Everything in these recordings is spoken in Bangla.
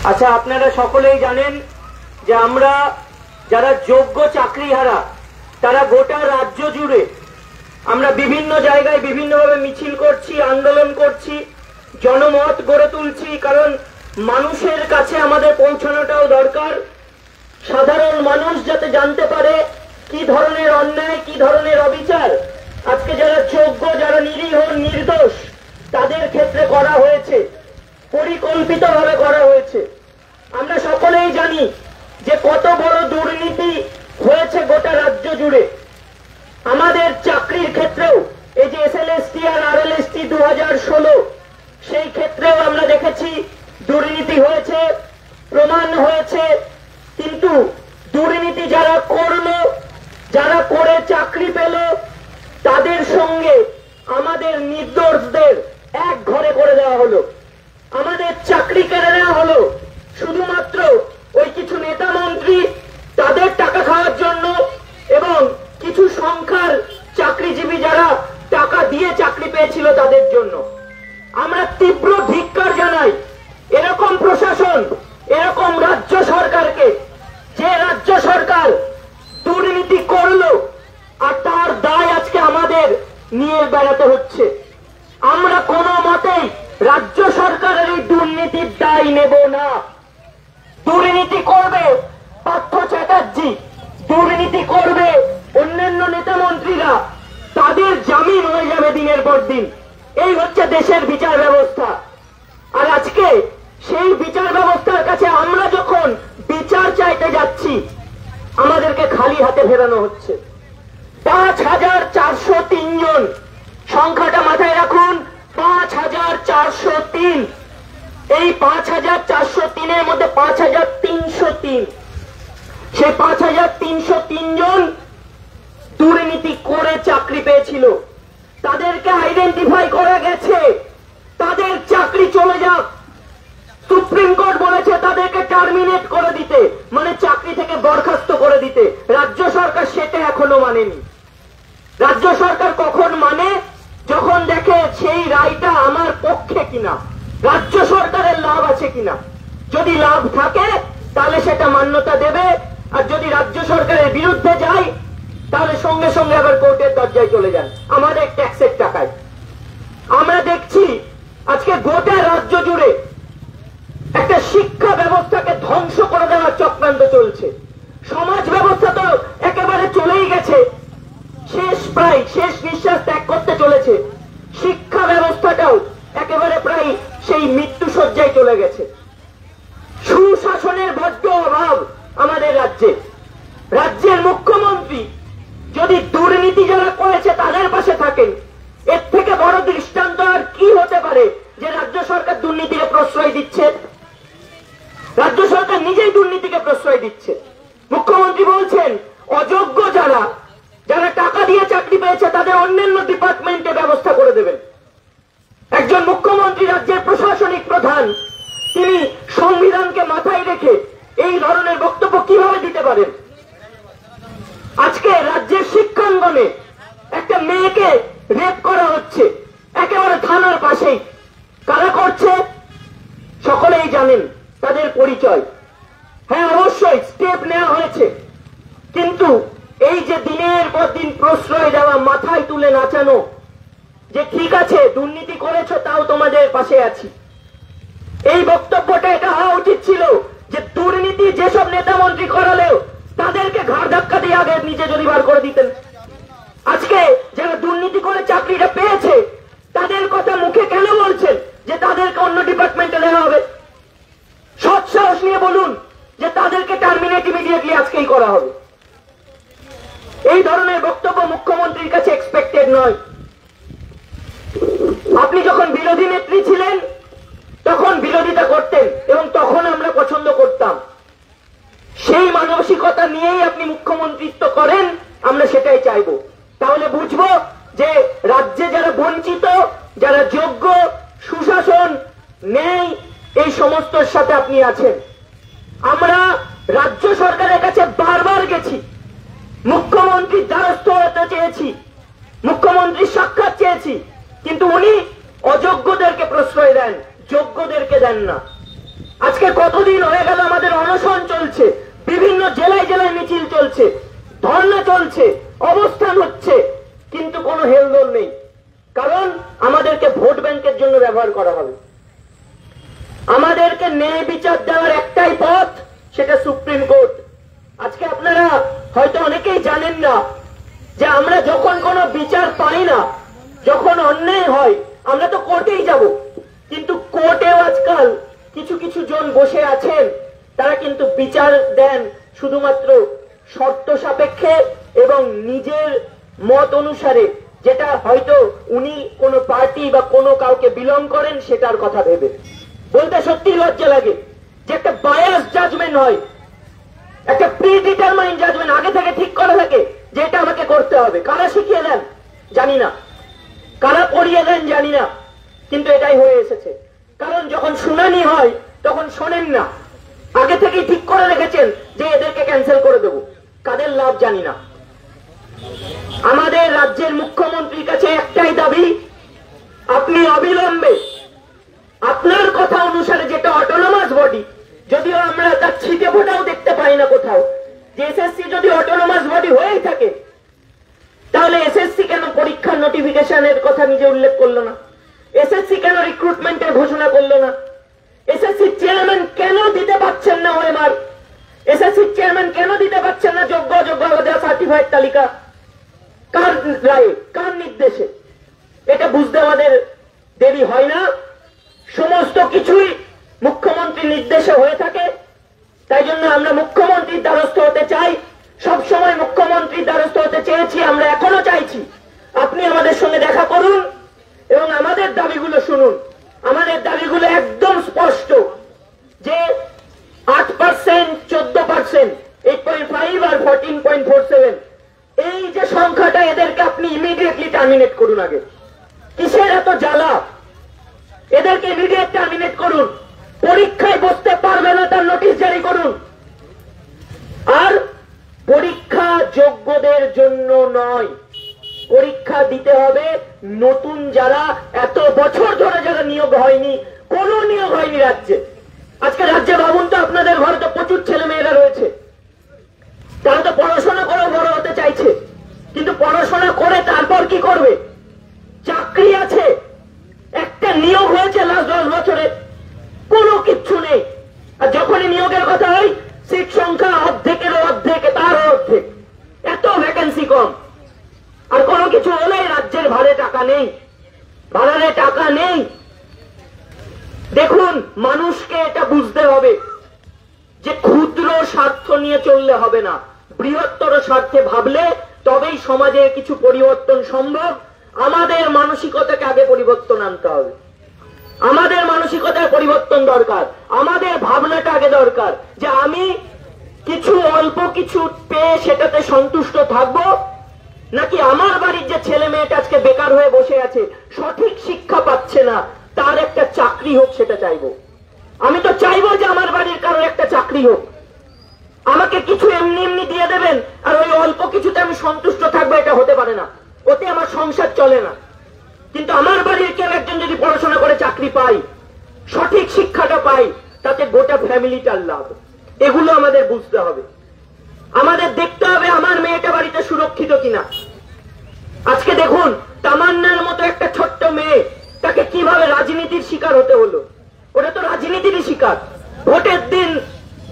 আচ্ছা, আপনারা সকলেই জানেন যে আমরা যারা যোগ্য চাকরিহারা তারা গোটা রাজ্য জুড়ে আমরা বিভিন্ন জায়গায় বিভিন্নভাবে মিছিল করছি, আন্দোলন করছি, জনমত গড়ে তুলছি। কারণ মানুষের কাছে আমাদের পৌঁছানোটাও দরকার। সাধারণ মানুষ যাতে জানতে পারে কি ধরনের অন্যায়, কি ধরনের অবিচার আজকে যারা যোগ্য, যারা নিরীহ নির্দোষ তাদের ক্ষেত্রে করা হয়েছে, পরিকল্পিতভাবে করা হয়েছে। আমরা সকলেই জানি যে কত বড় দুর্নীতি হয়েছে গোটা রাজ্য জুড়ে। আমাদের চাকরির ক্ষেত্রেও এই যে SLST আর RLST 2016 সেই ক্ষেত্রেও আমরা দেখেছি দুর্নীতি হয়েছে, প্রমাণ হয়েছে। কিন্তু দুর্নীতি যারা করলো, যারা করে চাকরি পেল, তাদের সঙ্গে আমাদের নির্দোষদের এক ঘরে করে দেওয়া হলো, আমাদের চাকরি কেড়ে নেওয়া হলো শুধুমাত্র ওই কিছু নেতা মন্ত্রী তাদের টাকা খাওয়ার জন্য এবং কিছু সংখ্যার চাকরিজীবী যারা টাকা দিয়ে চাকরি পেয়েছিল তাদের জন্য। আমরা তীব্র ধিক্কার জানাই এরকম প্রশাসন, এরকম রাজ্য সরকারকে, যে রাজ্য সরকার দুর্নীতি করলো আর তার দায় আজকে আমাদের নিয়ে বেড়াতে হচ্ছে। আমরা কোনো মতেই রাজ্য সরকারের এই দুর্নীতির দায় নেব না। দুর্নীতি করবে পার্থ চ্যাটার্জি, দুর্নীতি করবে অন্যান্য নেতা মন্ত্রীরা, তাদের জামিন হয়ে যাবে দিনের পর দিন। এই হচ্ছে দেশের বিচার ব্যবস্থা। আর আজকে সেই বিচার ব্যবস্থার কাছে আমরা যখন বিচার চাইতে যাচ্ছি আমাদেরকে খালি হাতে ফেরানো হচ্ছে। ৫,৪০৩ জন, সংখ্যাটা মাথায় রাখুন, ৫,৪০৩। এই ৫,৪০৩ এর মধ্যে ৫,৩০৩, সেই ৫,৩০৩ জন দুর্নীতি করে চাকরি পেয়েছিল। তাদেরকে আইডেন্টিফাই করা গেছে, তাদের চাকরি চলে যাক। সুপ্রিম কোর্ট বলেছে তাদেরকে টার্মিনেট করে দিতে, মানে চাকরি থেকে বরখাস্ত করে দিতে। রাজ্য সরকার সেটা এখনো মানেনি। রাজ্য সরকার কখন মানে? যখন দেখে সেই রায়টা আমার পক্ষে কিনা, রাজ্য সরকারের লাভ আছে কিনা। যদি লাভ থাকে তাহলে সেটা মান্যতা দেবে, আর যদি রাজ্য সরকারের বিরুদ্ধে যায় তাহলে সঙ্গে সঙ্গে আবার কোর্টের দরজায় চলে যান আমাদের ট্যাক্সের টাকায়। আমরা দেখছি আজকে গোটা রাজ্য জুড়ে একটা শিক্ষা ব্যবস্থাকে ধ্বংস করে দেওয়ার চক্রান্ত চলছে। সমাজ ব্যবস্থা তো একেবারে চলেই গেছে, প্রায় শেষ নিঃশ্বাস ত্যাগ করতে চলেছে। শিক্ষা ব্যবস্থাটাও একেবারে প্রায় সেই মৃত্যু শয্যায় চলে গেছে। সুশাসনের বড্ড অভাব আমাদের রাজ্যে। রাজ্যের মুখ্যমন্ত্রী যদি দুর্নীতি যারা করেছে তাদের পাশে থাকেন, এর থেকে বড় দৃষ্টান্ত আর কি হতে পারে যে রাজ্য সরকার দুর্নীতিকে প্রশ্রয় দিচ্ছে? রাজ্য সরকার নিজেই দুর্নীতিকে প্রশ্রয় দিচ্ছে। মুখ্যমন্ত্রী বলছেন অযোগ্য যারা যারা টাকা দিয়ে চাকরি পেয়েছে তাদের অন্যান্য ডিপার্টমেন্টে ব্যবস্থা করে দেবেন। একজন মুখ্যমন্ত্রী, রাজ্যের প্রশাসনিক প্রধান, তিনি সংবিধানকে মাথায় রেখে এই ধরনের বক্তব্য কিভাবে দিতে পারেন? আজকে রাজ্যের শিক্ষাঙ্গনে একটা মেয়েকে রেপ করা হচ্ছে একেবারে থানার পাশেই। কারা করছে সকলেই জানেন, তাদের পরিচয়। হ্যাঁ, অবশ্যই স্টেপ নেওয়া হয়েছে, কিন্তু এই যে দিনের পর দিন প্রশ্রয় দেওয়া, মাথায় তুলে নাচানো যে ঠিক আছে দুর্নীতি করেছো তাও তোমাদের পাশে আছি, এই বক্তব্যটা এটা হওয়া উচিত ছিল যে দুর্নীতি যেসব নেতা মন্ত্রী করালেও তাদেরকে ঘাড় ধাক্কা দিয়ে আগে নিজে যদি বার করে দিতেন। আজকে যারা দুর্নীতি করে চাকরিটা পেয়েছে তাদের কথা মুখে কেন বলছেন যে তাদেরকে অন্য ডিপার্টমেন্টে দেওয়া হবে? সৎ সাহস নিয়ে বলুন যে তাদেরকে টার্মিনেট ইমিডিয়েটলি আজকেই করা হবে। এই ধরনের বক্তব্য মুখ্যমন্ত্রীর কাছে এক্সপেক্টেড নয়। আপনি যখন বিরোধী নেত্রী ছিলেন তখন বিরোধিতা করতেন এবং তখন আমরা পছন্দ করতাম। সেই মানসিকতা নিয়েই আপনি মুখ্যমন্ত্রিত্ব করেন, আমরা সেটাই চাইবো। তাহলে বুঝবো যে রাজ্যে যারা বঞ্চিত, যারা যোগ্য, সুশাসন নেই, এই সমস্তর সাথে আপনি আছেন। আমরা রাজ্য সরকারের কাছে বারবার গেছি, মুখ্যমন্ত্রীর দ্বারস্থ হতে চেয়েছি, মুখ্যমন্ত্রীর সাক্ষাৎ চেয়েছি, কিন্তু উনি অযোগ্যদেরকে প্রশ্রয় দেন, যোগ্যদেরকে দেন না। আজকে কতদিন হয়ে গেল আমাদের অনশন চলছে, বিভিন্ন জেলায় জেলায় মিছিল চলছে, ধর্ণা চলছে, অবস্থান হচ্ছে, কিন্তু কোনো হেলদোল নেই। কারণ আমাদেরকে ভোট ব্যাংকের জন্য ব্যবহার করা হবে। আমাদেরকে ন্যায় বিচার দেওয়ার একটাই পথ, সেটা সুপ্রিম কোর্ট। আজকে আপনারা হয়তো অনেকেই জানেন না যে আমরা যখন কোনো বিচার পাই না, যখন অন্যায় হয়, আমরা তো কোর্টেই যাব, কিন্তু কোর্টেও আজকাল কিছু কিছু জন বসে আছেন, তারা কিন্তু বিচার দেন শুধুমাত্র শর্ত সাপেক্ষে এবং নিজের মত অনুসারে, যেটা হয়তো উনি কোন পার্টি বা কোনো কাউকে বিলং করেন সেটার কথা ভেবে। বলতে সত্যি লজ্জা লাগে যে একটা বায়াস জাজমেন্ট হয়, একটা প্রি ডিটারমাইন্ড জাজমেন্ট আগে থেকে ঠিক করা থাকে যে এটা আমাকে করতে হবে। কারা শিখিয়ে দেন জানি না, কারা পড়িয়ে দেন জানি না, কিন্তু এটাই হয়ে এসেছে। কারণ যখন শুনানি হয় তখন শোনেন না, আগে থেকেই ঠিক করে রেখেছেন যে এদেরকে ক্যান্সেল করে দেব। কাদের লাভ জানি না। আমাদের রাজ্যের মুখ্যমন্ত্রীর কাছে একটাই দাবি, আপনি অবিলম্বে আপনার কথা অনুসারে, যেটা অটোনমাস বডি, যদিও আমরা তার ছিটে ফোটাও দেখতে পাই না কোথাও, যে এসএসসি যদি অটোনমাস বডি হয়েই থাকে, তাহলে এসএসসি কেন পরীক্ষার নোটিফিকেশনের কথা নিজে উল্লেখ করলো না? এসএসসি কেন রিক্রুটমেন্টের ঘোষণা করলো না? এসএসসি চেয়ারম্যান কেন দিতে পারছেন না ওএমআর? এসএসসি চেয়ারম্যান কেন দিতে পারছেন না যোগ্য সার্টিফাইড তালিকা? কার রায়ে, কার নির্দেশে? এটা বুঝতে আমাদের দেরি হয় না। সমস্ত কিছুই মুখ্যমন্ত্রীর নির্দেশে হয়ে থাকে। তাই জন্য আমরা মুখ্যমন্ত্রীর দ্বারস্থ হতে চাই, সবসময় মুখ্যমন্ত্রীর দ্বারস্থ হতে চেয়েছি, আমরা এখনো চাইছি। আপনি আমাদের সঙ্গে দেখা করুন এবং আমাদের দাবিগুলো শুনুন। আমাদের দাবিগুলো একদম স্পষ্ট যে 8%, 14%, 8.5 আর 14.47, এই যে সংখ্যাটা, এদেরকে আপনি ইমিডিয়েটলি টার্মিনেট করুন। আগে কিসের এত জ্বালা? এদেরকে ইমিডিয়েট টার্মিনেট করুন। পরীক্ষায় বসতে পারবে না তার নোটিশ জারি করুন। আর পরীক্ষা যোগ্যদের জন্য নয়, পরীক্ষা দিতে হবে নতুন যারা এত বছর ধরে যারা নিয়োগ হয়নি, কোন নিয়োগ হয়নি রাজ্যে। আজকে রাজ্যে ভাবুন তো, আপনাদের ঘরে তো প্রচুর ছেলে মেয়েরা রয়েছে, তারা তো পড়াশোনা করে বড় হতে চাইছে, কিন্তু পড়াশোনা করে তারপর কি করবে? চাকরি আছে, একটা নিয়োগ হয়েছে লাস্ট 10 বছরে, কোনো কিচ্ছু নেই। আর যখনই নিয়োগের কথা হয়, সিট সংখ্যা অর্ধেকেরও অর্ধেক, তারও অর্ধেক, এত ভ্যাকেন্সি কম। আর কোনো কিছু হলে রাজ্যের ভাড়ে টাকা নেই, ভাড়ারে টাকা নেই। দেখুন, মানুষকে এটা বুঝতে হবে যে ক্ষুদ্র স্বার্থ নিয়ে চললে হবে না, বৃহত্তর স্বার্থে ভাবলে তবেই সমাজে কিছু পরিবর্তন সম্ভব। আমাদের মানসিকতাকে আগে পরিবর্তন আনতে হবে, আমাদের মানসিকতার পরিবর্তন দরকার, আমাদের ভাবনাটা আগে দরকার যে আমি কিছু অল্প কিছু পেয়ে সেটাতে সন্তুষ্ট থাকবো, নাকি আমার বাড়ির যে ছেলে মেয়েটা আজকে বেকার হয়ে বসে আছে, সঠিক শিক্ষা পাচ্ছে না, তার একটা চাকরি হোক, সেটা চাইবো। আমি তো চাইবো যে আমার বাড়ির কারোর একটা চাকরি হোক। আমাকে কিছু এমনি এমনি দিয়ে দেবেন আর ওই অল্প কিছুতে আমি সন্তুষ্ট থাকবো, এটা হতে পারে না, ওতে আমার সংসার চলে না। কিন্তু আমার বাড়ির কেউ একজন যদি পড়াশোনা করে চাকরি পাই, সঠিক শিক্ষাটা পাই, তাতে গোটা ফ্যামিলিটার লাভ। এগুলো আমাদের বুঝতে হবে। আমাদের দেখতে হবে আমার মেয়েটা বাড়িতে সুরক্ষিত কিনা। আজকে দেখুন, তামান্নার মতো একটা ছোট্ট মেয়ে, তাকে কিভাবে রাজনীতির শিকার হতে হলো। ওটা তো রাজনীতিরই শিকার। ভোটের দিন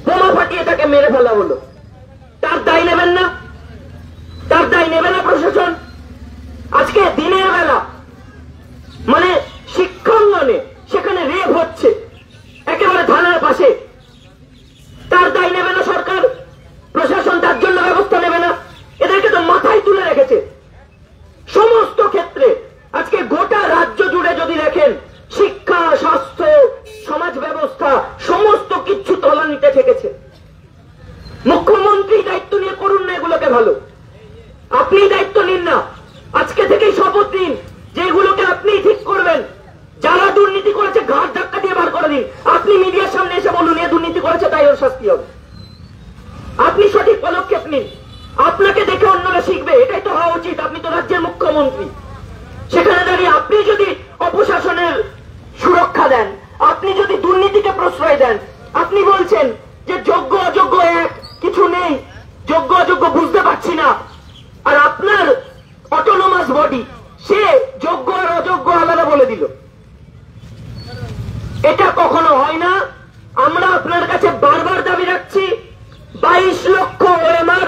বোমা ফাটিয়ে তাকে মেরে ফেলা হলো। তার দায় নেবেন না? তার দায় নেবে না প্রশাসন? আজকে দিনের বেলা মানে শিক্ষাঙ্গনে সেখানে রেপ হচ্ছে, একেবারে থানার পাশে, তার দায় নেবে না সরকার? প্রশাসন তার জন্য ব্যবস্থা নেবে না? এদেরকে তো মাথায় তুলে রেখেছে সমস্ত ক্ষেত্রে। আজকে গোটা রাজ্য জুড়ে যদি দেখেন, শিক্ষা, স্বাস্থ্য, সমাজ ব্যবস্থা, সমস্ত কিছু তলানিতে ঠেকেছে। মুখ্যমন্ত্রী দায়িত্ব নিয়ে করুন না এগুলোকে ভালো, আপনি দায়িত্ব নিন না। আজকে থেকেই শপথ নিন যে এগুলোকে আপনি ঠিক করবেন। যারা দুর্নীতি করেছে ঘাট ধাক্কা দিয়ে বার করে দিন। আপনি মিডিয়ার সামনে এসে বলুন এ দুর্নীতি করেছে, তাই ওর শাস্তি হবে। আপনি সঠিক পদক্ষেপ নিন, আপনাকে দেখে অন্যরা শিখবে। এটাই তো হওয়া উচিত। আপনি তো রাজ্যের মুখ্যমন্ত্রী, সেখানে দাঁড়িয়ে আপনি যদি অপশাসনের সুরক্ষা দেন, আপনি যদি দুর্নীতি পরিচয় দেন। আপনি বলছেন যে যোগ্য অযোগ্য এক, কিছু নেই, যোগ্য অযোগ্য বুঝতে পারছি না। আর আপনার অটোনোমাস বডি সে যোগ্য আর অযোগ্য আলাদা বলে দিল। এটা কখনো হয় না। আমরা আপনার কাছে বারবার দাবি রাখছি 22 লক্ষ ওএমআর,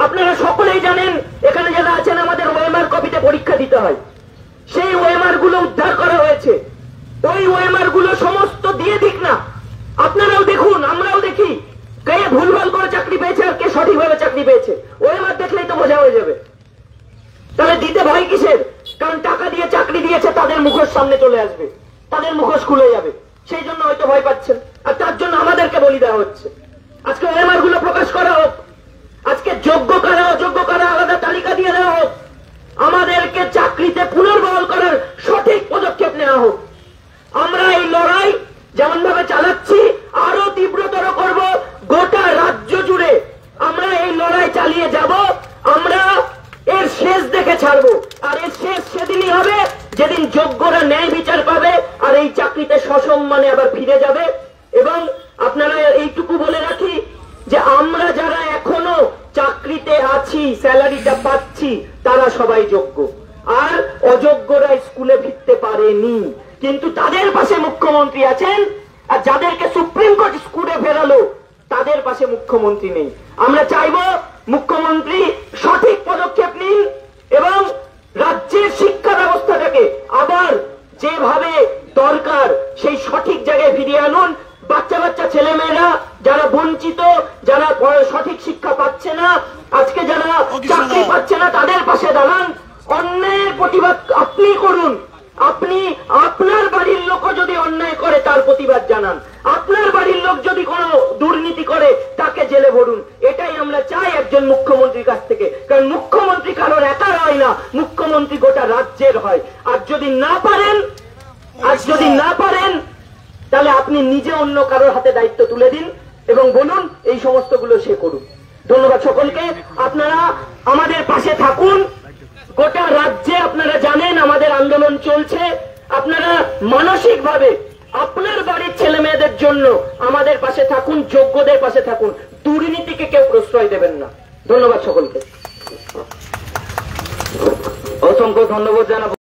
আপনারা সকলেই জানেন এখানে যারা আছেন আমাদের ওএমআর কপিতে পরীক্ষা দিতে হয়, সেই ওএমআর গুলো উদ্ধার করা হয়েছে। ওই ওএমআর গুলো সমস্ত দিয়ে দিক না, আপনারাও দেখুন, আমরাও দেখি কে ভুলভাল করে চাকরি পেয়েছে আর কে সঠিকভাবে চাকরি পেয়েছে। ওএমআর দেখলেই তো বোঝা হয়ে যাবে। তাহলে দিতে ভয় কিসের? কারণ টাকা দিয়ে চাকরি দিয়েছে, তাদের মুখোশ সামনে চলে আসবে, তাদের মুখোশ খুলে যাবে, সেই জন্য হয়তো ভয় পাচ্ছেন। আর তার জন্য আমাদেরকে বলি দেওয়া হচ্ছে। আজকে ওএমআর গুলো প্রকাশ করা হোক, আজকে যোগ্য কারা অযোগ্য কারা আলাদা তালিকা দিয়ে দেওয়া হোক, আমাদেরকে চাকরিতে পুনর্বহাল করার সঠিক পদক্ষেপ নেওয়া হোক। আমরা এই লড়াই যেমন ভাবে চালাচ্ছি আরো তীব্রতর করব, গোটা রাজ্য জুড়ে আমরা এই লড়াই চালিয়ে যাব। আমরা এর শেষ দেখে ছাড়বো, আর এর শেষ সেদিনই হবে যেদিন যোগ্যরা ন্যায় বিচার পাবে আর এই চাকরিতে সসম্মানে আবার ফিরে যাবে। এবং আপনারা এইটুকু বলে রাখি যে আমরা যারা এখনো চাকরিতে আছি, স্যালারিটা পাচ্ছি, তারা সবাই যোগ্য, আর অযোগ্যরা স্কুলে ফিরতে পারেনি। কিন্তু তাদের পাশে মুখ্যমন্ত্রী আছেন, আর যাদেরকে সুপ্রিম কোর্ট স্কুলে ফেরালো তাদের পাশে মুখ্যমন্ত্রী নেই। আমরা চাইবো মুখ্যমন্ত্রী সঠিক পদক্ষেপ নিন এবং রাজ্যের শিক্ষা ব্যবস্থাটাকে আবার যেভাবে দরকার সেই সঠিক জায়গায় ফিরিয়ে আনুন। বাচ্চা বাচ্চা ছেলেমেয়েরা যারা বঞ্চিত, যারা সঠিক শিক্ষা পাচ্ছে না, আজকে যারা চাকরি পাচ্ছে না, তাদের পাশে দাঁড়ান। অন্যায়ের প্রতিবাদ আপনি করুন, আপনি আপনার বাড়ির লোক যদি অন্যায় করে তার প্রতিবাদ জানান, আপনার বাড়ির লোক যদি কোনো দুর্নীতি করে তাকে জেলে ভরুন। এটাই আমরা চাই একজন মুখ্যমন্ত্রীর কাছ থেকে, কারণ মুখ্যমন্ত্রী কারোর একার হয় না, মুখ্যমন্ত্রী গোটা রাজ্যের হয়। আর যদি না পারেন তাহলে আপনি নিজে অন্য কারোর হাতে দায়িত্ব তুলে দিন এবং বলুন এই সমস্তগুলো সে করুন। ধন্যবাদ সকলকে। আপনারা আমাদের পাশে থাকুন। গোটা রাজ্যে আপনারা জানেন আমাদের আন্দোলন চলছে। আপনারা মানসিকভাবে আপনার বাড়ির ছেলে মেয়েদের জন্য আমাদের পাশে থাকুন, যোগ্যদের পাশে থাকুন, দুর্নীতিকে কেউ প্রশ্রয় দেবেন না। ধন্যবাদ সকলকে, অসংখ্য ধন্যবাদ জানাবো।